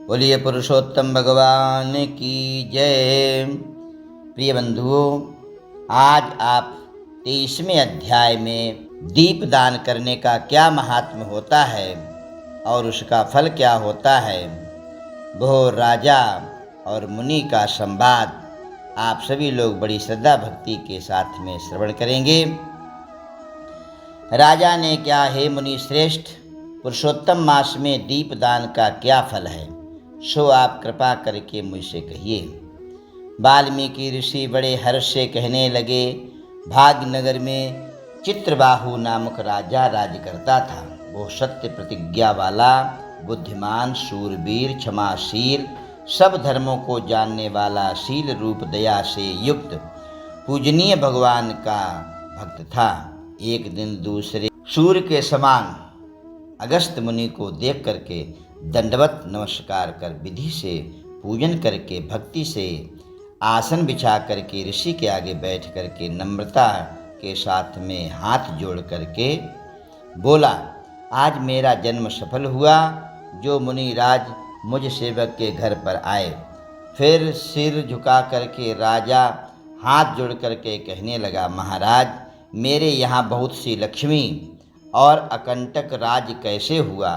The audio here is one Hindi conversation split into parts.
बोलिए पुरुषोत्तम भगवान की जय। प्रिय बंधुओं, आज आप 23वें अध्याय में दीपदान करने का क्या महात्म्य होता है और उसका फल क्या होता है, वह राजा और मुनि का संवाद आप सभी लोग बड़ी श्रद्धा भक्ति के साथ में श्रवण करेंगे। राजा ने क्या, हे मुनि श्रेष्ठ, पुरुषोत्तम मास में दीपदान का क्या फल है, सो आप कृपा करके मुझसे कहिए। वाल्मीकि ऋषि बड़े हर्ष से कहने लगे, भाग्यनगर में चित्रबाहु नामक राजा राज्य करता था। वो सत्य प्रतिज्ञा वाला, बुद्धिमान, शूरवीर, क्षमाशील, सब धर्मों को जानने वाला, शील रूप दया से युक्त, पूजनीय भगवान का भक्त था। एक दिन दूसरे सूर्य के समान अगस्त मुनि को देख करके दंडवत नमस्कार कर विधि से पूजन करके भक्ति से आसन बिछा करके ऋषि के आगे बैठ करके नम्रता के साथ में हाथ जोड़ करके बोला, आज मेरा जन्म सफल हुआ। जो मुनिराज मुझ सेवक के घर पर आए। फिर सिर झुका करके राजा हाथ जोड़ करके कहने लगा, महाराज, मेरे यहाँ बहुत सी लक्ष्मी और अकंटक राज कैसे हुआ,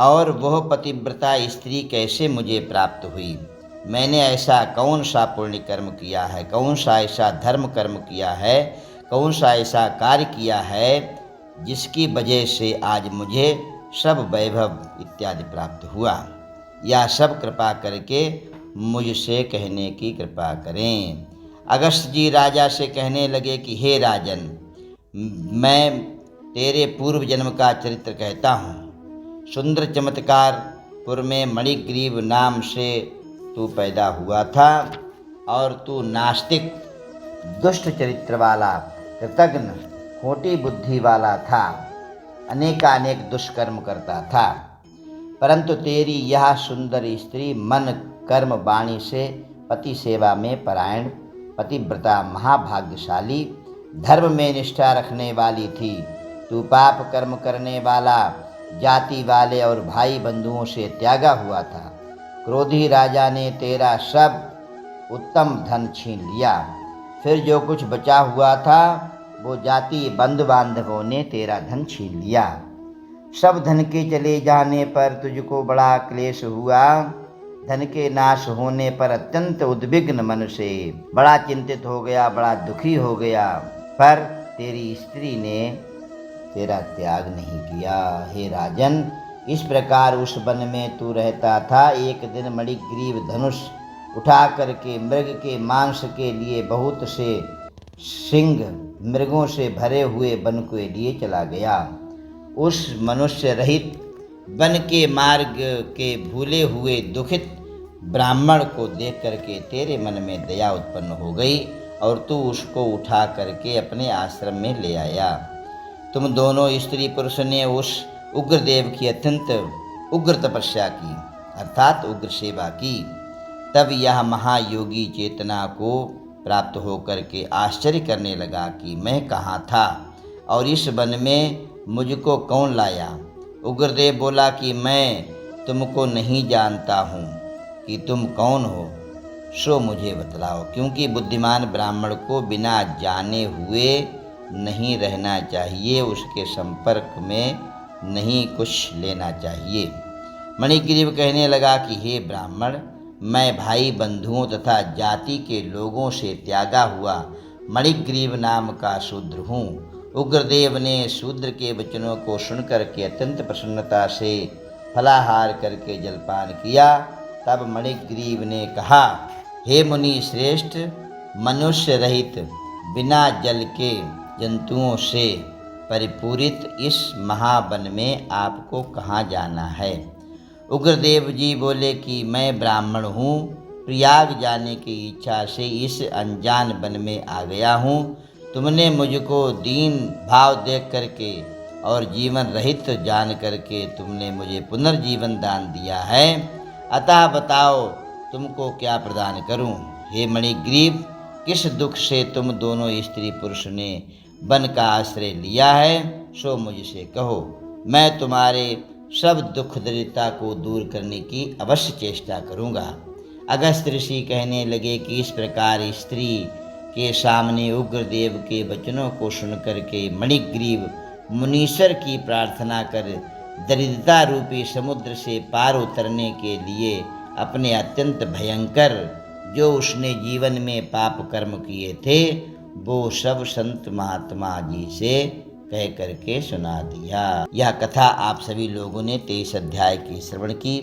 और वह पतिव्रता स्त्री कैसे मुझे प्राप्त हुई। मैंने ऐसा कौन सा पुण्य कर्म किया है, कौन सा ऐसा धर्म कर्म किया है, कौन सा ऐसा कार्य किया है जिसकी वजह से आज मुझे सब वैभव इत्यादि प्राप्त हुआ। यह सब कृपा करके मुझसे कहने की कृपा करें। अगस्त जी राजा से कहने लगे कि हे राजन, मैं तेरे पूर्व जन्म का चरित्र कहता हूँ। सुंदर चमत्कारपुर में मणिग्रीव नाम से तू पैदा हुआ था और तू नास्तिक, दुष्ट चरित्र वाला, कृतघ्न, खोटी बुद्धि वाला था। अनेकानेक दुष्कर्म करता था, परंतु तेरी यह सुंदर स्त्री मन कर्म वाणी से पति सेवा में परायण, पतिव्रता, महाभाग्यशाली, धर्म में निष्ठा रखने वाली थी। तू पाप कर्म करने वाला, जाति वाले और भाई बंधुओं से त्यागा हुआ था। क्रोधी राजा ने तेरा सब उत्तम धन छीन लिया। फिर जो कुछ बचा हुआ था वो जाति बंधु बांधवों ने तेरा धन छीन लिया। सब धन के चले जाने पर तुझको बड़ा क्लेश हुआ। धन के नाश होने पर अत्यंत उद्विग्न मन से बड़ा चिंतित हो गया, बड़ा दुखी हो गया, पर तेरी स्त्री ने तेरा त्याग नहीं किया। हे राजन, इस प्रकार उस वन में तू रहता था। एक दिन मणिग्रीव धनुष उठा करके मृग के मांस के लिए बहुत से सिंह मृगों से भरे हुए वन के लिए चला गया। उस मनुष्य रहित वन के मार्ग के भूले हुए दुखित ब्राह्मण को देख करके तेरे मन में दया उत्पन्न हो गई और तू उसको उठा करके अपने आश्रम में ले आया। तुम दोनों स्त्री पुरुष ने उस उग्रदेव की अत्यंत उग्र तपस्या की, अर्थात उग्र सेवा की। तब यह महायोगी चेतना को प्राप्त होकर के आश्चर्य करने लगा कि मैं कहाँ था और इस वन में मुझको कौन लाया। उग्रदेव बोला कि मैं तुमको नहीं जानता हूँ कि तुम कौन हो, सो मुझे बतलाओ, क्योंकि बुद्धिमान ब्राह्मण को बिना जाने हुए नहीं रहना चाहिए, उसके संपर्क में नहीं कुछ लेना चाहिए। मणिग्रीव कहने लगा कि हे ब्राह्मण, मैं भाई बंधुओं तथा जाति के लोगों से त्यागा हुआ मणिग्रीव नाम का शूद्र हूँ। उग्रदेव ने शूद्र के वचनों को सुनकर के अत्यंत प्रसन्नता से फलाहार करके जलपान किया। तब मणिग्रीव ने कहा, हे मुनि श्रेष्ठ, मनुष्य रहित बिना जल के जंतुओं से परिपूरित इस महावन में आपको कहाँ जाना है। उग्रदेव जी बोले कि मैं ब्राह्मण हूँ, प्रयाग जाने की इच्छा से इस अनजान वन में आ गया हूँ। तुमने मुझको दीन भाव देख करके और जीवन रहित जान करके तुमने मुझे पुनर्जीवन दान दिया है, अतः बताओ तुमको क्या प्रदान करूं। हे मणिग्रीव, किस दुख से तुम दोनों स्त्री पुरुष ने वन का आश्रय लिया है, सो मुझसे कहो। मैं तुम्हारे सब दुख दरिद्रता को दूर करने की अवश्य चेष्टा करूँगा। अगस्त्य ऋषि कहने लगे कि इस प्रकार स्त्री के सामने उग्रदेव के वचनों को सुनकर के मणिग्रीव मुनीश्वर की प्रार्थना कर दरिद्रता रूपी समुद्र से पार उतरने के लिए अपने अत्यंत भयंकर जो उसने जीवन में पाप कर्म किए थे वो सब संत महात्मा जी से कह करके सुना दिया। यह कथा आप सभी लोगों ने 23 अध्याय की श्रवण की।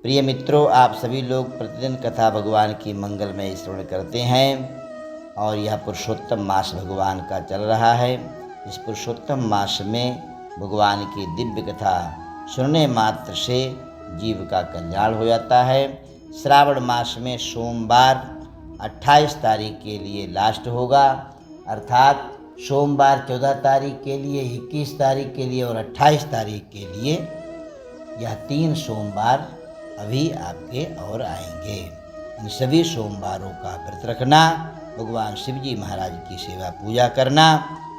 प्रिय मित्रों, आप सभी लोग प्रतिदिन कथा भगवान की मंगलमय श्रवण करते हैं और यह पुरुषोत्तम मास भगवान का चल रहा है। इस पुरुषोत्तम मास में भगवान की दिव्य कथा सुनने मात्र से जीव का कल्याण हो जाता है। श्रावण मास में सोमवार 28 तारीख के लिए लास्ट होगा, अर्थात सोमवार 14 तारीख के लिए, 21 तारीख के लिए और 28 तारीख के लिए यह 3 सोमवार अभी आपके और आएंगे। इन सभी सोमवारों का व्रत रखना, भगवान शिव जी महाराज की सेवा पूजा करना,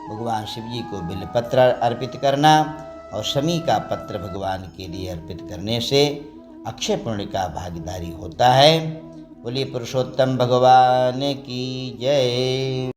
भगवान शिव जी को बिल्वपत्र अर्पित करना और शमी का पत्र भगवान के लिए अर्पित करने से अक्षय पुण्य का भागीदारी होता है। बोलिए पुरुषोत्तम भगवान की जय।